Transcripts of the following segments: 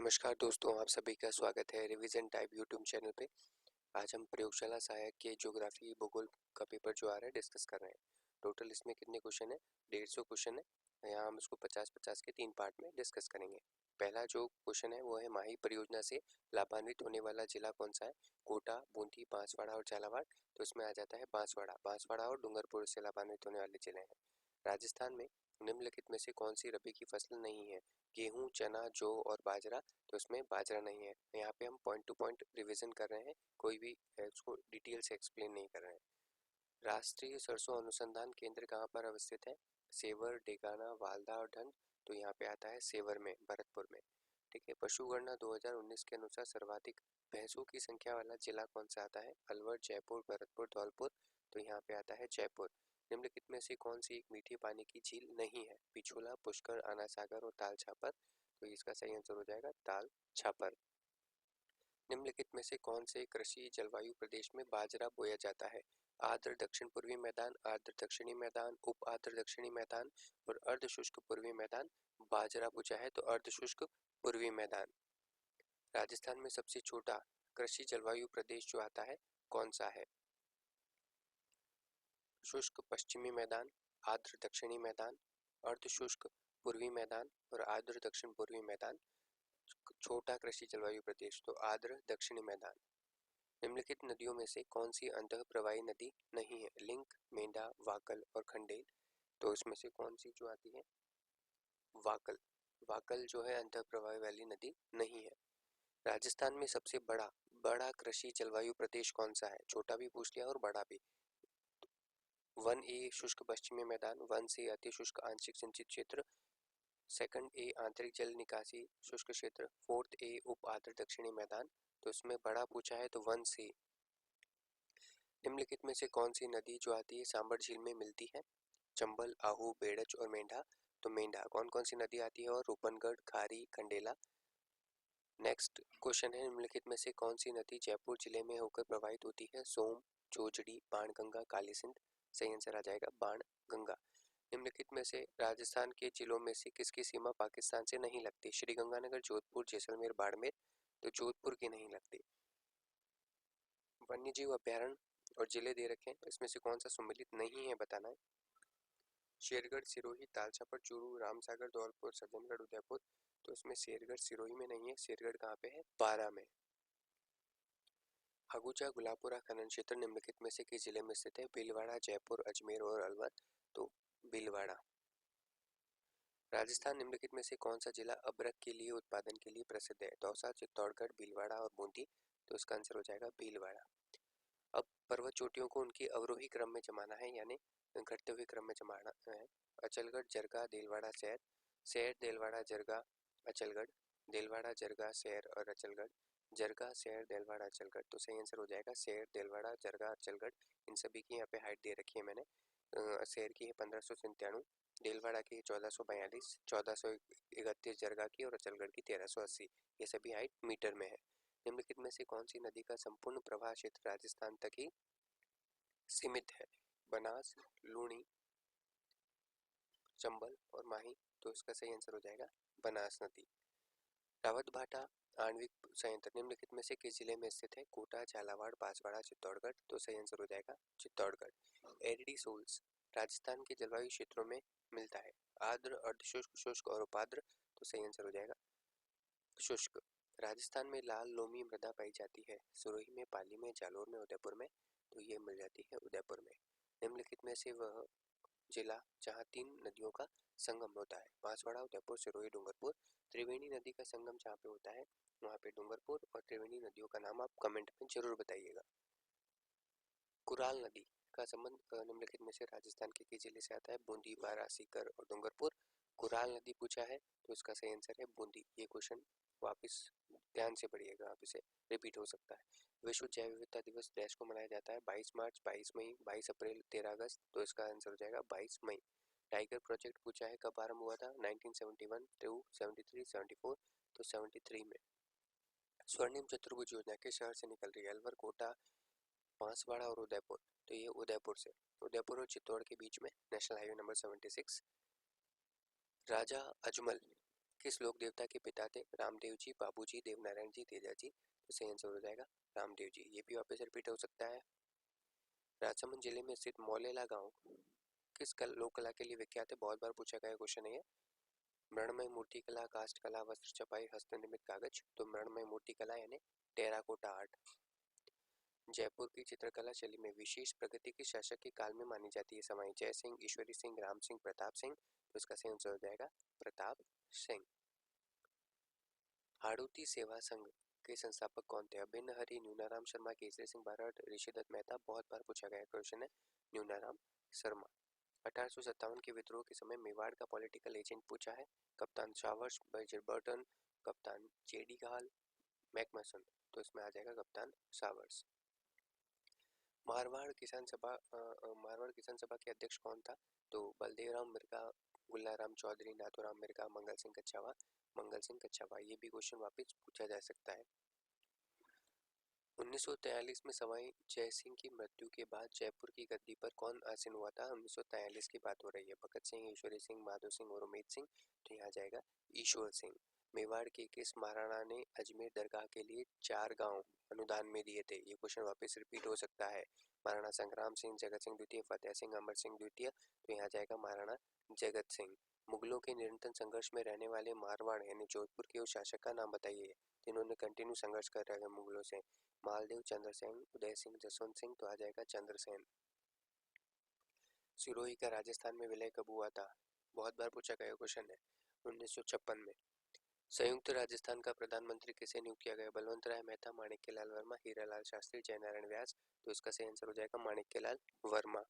नमस्कार दोस्तों, आप सभी का स्वागत है रिवीजन टाइप यूट्यूब चैनल पे। आज हम प्रयोगशाला सहायक के ज्योग्राफी भूगोल का पेपर जो आ रहा है डिस्कस कर रहे हैं। टोटल इसमें कितने क्वेश्चन है? 150 क्वेश्चन है। यहाँ हम इसको 50-50 के 3 पार्ट में डिस्कस करेंगे। पहला जो क्वेश्चन है वो है माही परियोजना से लाभान्वित होने वाला जिला कौन सा है? कोटा, बूंदी, बांसवाड़ा और झालावाड़। तो इसमें आ जाता है बांसवाड़ा और डूंगरपुर से लाभान्वित होने वाले जिले हैं। राजस्थान में निम्नलिखित में से कौन सी रबी की फसल नहीं है? गेहूं, चना, जौ और बाजरा। तो इसमें बाजरा नहीं है। यहाँ पे हम पॉइंट टू पॉइंट रिवीजन कर रहे हैं, कोई भी उसको डिटेल से एक्सप्लेन नहीं कर रहे हैं। राष्ट्रीय सरसों अनुसंधान केंद्र कहाँ पर अवस्थित है? सेवर, डेगाना, वाल्दा और ढंड। तो यहाँ पे आता है सेवर में, भरतपुर में। ठीक है। पशुगणना 2019 के अनुसार सर्वाधिक भैंसों की संख्या वाला जिला कौन सा आता है? अलवर, जयपुर, भरतपुर, धौलपुर। तो यहाँ पे आता है जयपुर। निम्नलिखित में से कौन सी एक मीठे पानी की झील नहीं है? पिछोला, पुष्कर, आना सागर और ताल छापर। तो इसका सही आंसर हो जाएगा ताल छापर। निम्नलिखित में से कौन से कृषि जलवायु प्रदेश में बाजरा बोया जाता है? आर्द्र दक्षिण पूर्वी मैदान, आर्द्र दक्षिणी मैदान, उप आर्द्र दक्षिणी मैदान और अर्ध शुष्क पूर्वी मैदान। बाजरा पूछा है तो अर्ध शुष्क पूर्वी मैदान। राजस्थान में सबसे छोटा कृषि जलवायु प्रदेश जो आता है कौन सा है? शुष्क पश्चिमी मैदान, आर्द्र दक्षिणी मैदान, अर्ध शुष्क पूर्वी मैदान और आर्द्र दक्षिण पूर्वी मैदान। छोटा कृषि जलवायु प्रदेश तो आर्द्र दक्षिणी मैदान। निम्नलिखित नदियों में से कौन सी अंतः प्रवाही नदी नहीं है? लिंक, मेंढा, वाकल और खंडेल। तो इसमें से कौन सी जो आती है? वाकल। वाकल जो है अंतः प्रवाही वाली नदी नहीं है। राजस्थान में सबसे बड़ा बड़ा कृषि जलवायु प्रदेश कौन सा है? छोटा भी पूछ लिया और बड़ा भी। 1A शुष्क पश्चिमी मैदान, 1C अति शुष्क आंशिक सिंचित क्षेत्र, 2A आंतरिक जल निकासी शुष्क क्षेत्र, 4A उप आर्द्र दक्षिणी मैदान। तो इसमें बड़ा पूछा है तो 1C। निम्नलिखित में से कौन सी नदी जो आती है सांबर झील में मिलती है? चंबल, आहू, बेड़च और मेंढा। तो मेंढा। कौन कौन सी नदी आती है? और रूपनगढ़, खारी, खंडेला। नेक्स्ट क्वेश्चन है निम्नलिखित में से कौन सी नदी जयपुर जिले में होकर प्रवाहित होती है? सोम, जोजड़ी, बाणगंगा, काली सिंध। सही आंसर आ जाएगा बाणगंगा। निम्नलिखित में से राजस्थान के जिलों में से किसकी सीमा पाकिस्तान से नहीं लगती? श्रीगंगानगर, जोधपुर, जैसलमेर, बाड़मेर। तो जोधपुर की नहीं लगती। वन्य जीव अभ्यारण्य और जिले दे रखे हैं, इसमें से कौन सा सम्मिलित नहीं है बताना है। शेरगढ़, सिरोही, तालछापर, चूरू, रामसागर, धौलपुर, सज्जनगढ़, उदयपुर। तो इसमें शेरगढ़ सिरोही में नहीं है। शेरगढ़ कहाँ पे है? बारा में। अगुचा गुलाबपुरा खनन क्षेत्र निम्नलिखित में से किस जिले में स्थित है? भीलवाड़ा, जयपुर, अजमेर और अलवर। तो भीलवाड़ा। राजस्थान निम्नलिखित में से कौन सा जिला अबरख के लिए उत्पादन के लिए प्रसिद्ध है? दौसा, चित्तौड़गढ़, भीलवाड़ा और बूंदी। तो इसका आंसर हो जाएगा भीलवाड़ा। अब पर्वत चोटियों को उनके अवरोही क्रम में जमाना है, यानी घटते हुए क्रम में जमाना है। अचलगढ़, जरगा, देलवाड़ा, सैर, सैर, देलवाड़ा, जरगा, अचलगढ़, देलवाड़ा, जरगा, सैर और अचलगढ़, जरगा, सैर, देलवाड़ा, अचलगढ़। तो सही आंसर हो जाएगा सैर, देलवाड़ा, जरगा, अचलगढ़। इन सभी की यहाँ पे हाइट दे रखी है मैंने। सैर की है 1597, देलवाड़ा की 1442, 1431 जरगा की और अचलगढ़ की 1380। ये सभी हाइट मीटर में है। निम्नलिखित में से कौन सी नदी का संपूर्ण प्रवाह क्षेत्र राजस्थान तक ही सीमित है? बनास, लूणी, चंबल और माही। तो इसका सही आंसर हो जाएगा बनास नदी। रावत भाटा आणविक संयंत्र निम्नलिखित में से किस जिले में स्थित है? कोटा, झालावाड़, बांसवाड़ा, चित्तौड़गढ़। तो सही आंसर हो जाएगा चित्तौड़गढ़। एरिडी सोल्स राजस्थान के जलवायु क्षेत्रों में मिलता है? आर्द्र, अर्धशुष्क, शुष्क और उपाद्र। तो सही आंसर हो जाएगा शुष्क। राजस्थान में लाल लोमी मृदा पाई जाती है? सिरोही में, पाली में, जालोर में, उदयपुर में। तो ये मिल जाती है उदयपुर में। निम्नलिखित में से वह जिला जहाँ 3 नदियों का संगम होता है? बांसवाड़ा, उदयपुर, सिरोही, डूंगरपुर। त्रिवेणी नदी का संगम जहाँ पे होता है वहाँ पे डूंगरपुर। और त्रिवेणी नदियों का नाम आप कमेंट में जरूर बताइएगा। कुराल नदी का संबंध निम्नलिखित में से राजस्थान के किस जिले से आता है? बूंदी, बारां, सीकर और डूंगरपुर। कुराल नदी पूछा है तो इसका सही आंसर है बूंदी। ये क्वेश्चन वापस ध्यान से पढ़िएगा, आप इसे रिपीट हो सकता है। विश्व जैव विविधता दिवस डैश को मनाया जाता है? 22 मार्च, 22 मई, 22 अप्रैल, 13 अगस्त। तो इसका आंसर हो जाएगा 22 मई। टाइगर प्रोजेक्ट पूछा है कब आरंभ हुआ था? 1971, 2, 73, 74। तो 73 में। स्वर्णिम चतुर्भुज योजना किस शहर से निकल रही है? अलवर, कोटा, बांसवाड़ा और उदयपुर। तो ये उदयपुर से। उदयपुर और चित्तौड़ के बीच में नेशनल हाईवे नंबर 76। राजा अजमल किस लोक देवता के पिता थे? रामदेव जी, बाबूजी, देवनारायण जी, तेजा जी। तो सही आंसर हो जाएगा रामदेव जी। ये भी वापस रिपीट हो सकता है। राजसमंद जिले में स्थित मौलेला गांव किस लोक कला के लिए विख्यात है? बहुत बार पूछा गया क्वेश्चन है ये। मृणमय मूर्ति कला, कास्ट कला, वस्त्र छपाई, हस्तनिर्मित कागज। तो मृणमय मूर्ति कला यानी टेराकोटा आर्ट। जयपुर की चित्रकला शैली में विशेष प्रगति किस शासक के काल में मानी जाती है? समय जय सिंह, ईश्वरी सिंह, राम सिंह, प्रताप सिंह। तो इसका सही आंसर हो जाएगा प्रताप सिंह। हाड़ौती सेवा संघ के संस्थापक कौन थे? अभिन्न हरि, न्यूनाराम शर्मा, केसरी सिंह बारड़, ऋषिदत्त मेहता। बहुत बार पूछा गया क्वेश्चन है न्यूनाराम शर्मा। 1857 के विद्रोह के समय मेवाड़ का पॉलिटिकल एजेंट पूछा है। कप्तान शावर्स, मेजर बर्टन, कप्तान जेडी गाल, मैकमसन। तो इसमें आ जाएगा कप्तान शावर्स। मारवाड़ किसान सभा के अध्यक्ष कौन था? तो बलदेव राम मिर्गा, गुल्लाराम चौधरी, नाथूराम मिर्गा, मंगल सिंह कच्छावा। ये भी क्वेश्चन वापस पूछा जा सकता है। 1943 में सवाई जय सिंह की मृत्यु के बाद जयपुर की गद्दी पर कौन आसीन हुआ था? 1943 की बात हो रही है। भगत सिंह, ईश्वरी सिंह, माधो सिंह और उमेद सिंह। तो यहाँ जाएगा ईश्वर सिंह। मेवाड़ के किस महाराणा ने अजमेर दरगाह के लिए 4 गांव अनुदान में दिए थे? ये क्वेश्चन वापस रिपीट हो सकता है। महाराणा संग्राम सिंह, जगत सिंह द्वितीय, फतेह सिंह, अमर सिंह द्वितीय। तो यहाँ जाएगा महाराणा जगत सिंह। मुगलों के निरंतर संघर्ष में रहने वाले मारवाड़ यानी जोधपुर के उस शासक का नाम बताइए जिन्होंने कंटिन्यू संघर्ष कर रहे हैं मुगलों से। मालदेव, चंद्रसेन, उदय सिंह, जसवंत सिंह। तो आ जाएगा चंद्रसेन। सिरोही का राजस्थान में विलय कब हुआ था? बहुत बार पूछा गया क्वेश्चन है। 1956 में। संयुक्त राजस्थान का प्रधानमंत्री किसे नियुक्त किया गया? बलवंत राय मेहता, माणिक्यलाल वर्मा, हीरालाल शास्त्री, जयनारायण व्यास। तो इसका सही आंसर हो जाएगा माणिक्यलाल वर्मा।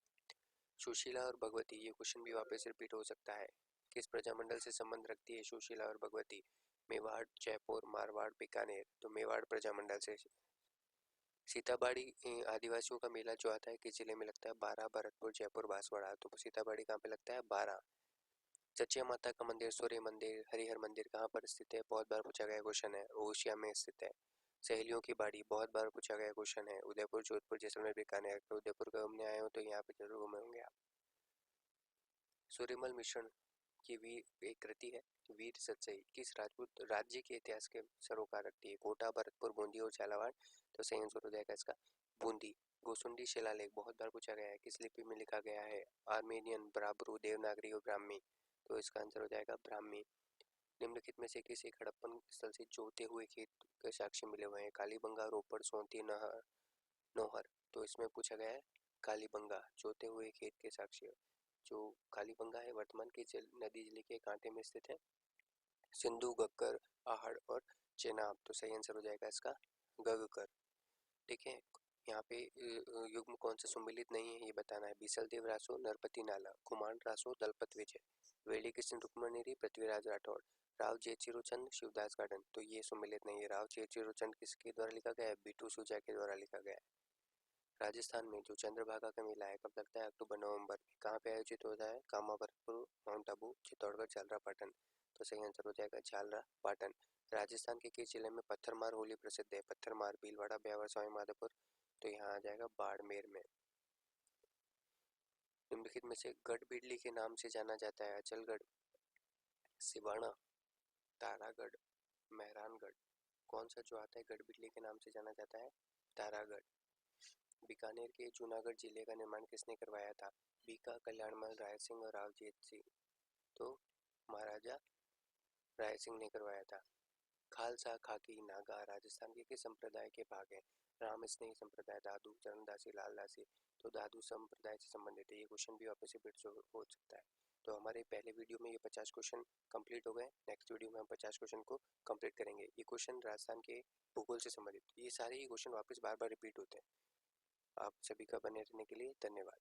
सुशीला और भगवती, ये क्वेश्चन भी वापस रिपीट हो सकता है। किस प्रजामंडल से संबंध रखती है सुशीला और भगवती? मेवाड़, जयपुर, मारवाड़, बीकानेर। तो मेवाड़ प्रजामंडल से। सीताबाड़ी आदिवासियों का मेला जो आता है किस जिले में लगता है? बारा, भरतपुर, जयपुर, बांसवाड़ा। तो सीताबाड़ी कहाँ पे लगता है? बारा। चचिया माता का मंदिर, सूर्य मंदिर, हरिहर मंदिर कहाँ पर स्थित है? बहुत बार पूछा गया क्वेश्चन है। ओशिया में स्थित है। सहेलियों की बाड़ी, बहुत बार पूछा गया क्वेश्चन है। उदयपुर, जोधपुर, जैसलमेर, बीकानेर। तो उदयपुर का घूमने आए हो तो यहाँ पे जरूर घूमे होंगे आप। सूर्यमल मिश्रण की वीर एक कृति है वीर सतसई किस राजपूत राज्य के इतिहास के सरोकार रखती है? कोटा, भरतपुर, बूंदी और झालावाड़। तो सही आंसर हो जाएगा इसका बूंदी। गोसुंडी शिलालेख बहुत बार पूछा गया है। किस लिपि में लिखा गया है? आर्मेनियन, ब्राह्मणी, देवनागरी और ब्राह्मी। तो इसका आंसर हो जाएगा ब्राह्मी। निम्नलिखित में से किसी हड़प्पन स्थल से जोते हुए खेत के साक्ष्य मिले हुए हैं? कालीबंगा, रोपड़, सोंती, नौहर। तो इसमें पूछा गया है कालीबंगा, जोते हुए खेत के साक्ष्य। जो कालीबंगा है वर्तमान की नदी जिले के कांटे में स्थित है। सिंधु, गग्गर, आहड़ और चेनाब। तो सही आंसर हो जाएगा इसका गग्गर। ठीक है। यहाँ पे युग्म कौन सा सम्मिलित नहीं है ये बताना है। बीसलदेव रासो, नरपति नाला, कुमार रासो, दलपत विजय, वेली कृष्ण रुक्मणी, पृथ्वीराज राठौड़, राव जेचिरोचंद, शिवदास गार्डन। तो ये सम्मिलित नहीं है। राव जेचिरोचंद किसके द्वारा लिखा गया है? बीटू सुजा के द्वारा लिखा गया है। राजस्थान में जो चंद्रभागा का मेला है कब लगता है? अक्टूबर नवंबर में। कहाँ पे आयोजित होता है? कामा, भरतपुर, माउंट आबू, चित्तौड़गढ़, झालरा पाटन। तो सही आंसर हो जाएगा झालरा पाटन। राजस्थान के किस जिले में पत्थरमार होली प्रसिद्ध है? पत्थरमार, भीलवाड़ा, ब्यावर, सवाई माधोपुर। तो यहाँ आ जाएगा बाड़मेर में। निम्नलिखित में से गढ़ बिडली के नाम से जाना जाता है? अचलगढ़, सिवाना, तारागढ़, मेहरानगढ़। कौन सा जो आता है गढ़ बिडली के नाम से जाना जाता है? तारागढ़। बीकानेर के जूनागढ़ जिले का निर्माण किसने करवाया था? बीका, कल्याणमल, राय सिंह और रावजीत सिंह। तो महाराजा राय सिंह ने करवाया था। खालसा, खाकी, नागा राजस्थान के किस संप्रदाय के भाग हैं? राम स्नेही संप्रदाय, दादू, चरणदासी, लालदासी। तो दादू संप्रदाय से संबंधित है। ये क्वेश्चन भी वापस रिपीट हो सकता है। तो हमारे पहले वीडियो में ये 50 क्वेश्चन कंप्लीट हो गए। नेक्स्ट वीडियो में हम 50 क्वेश्चन को कंप्लीट करेंगे। ये क्वेश्चन राजस्थान के भूगोल से संबंधित, ये सारे ही क्वेश्चन वापस बार बार रिपीट होते हैं। आप सभी का बने रहने के लिए धन्यवाद।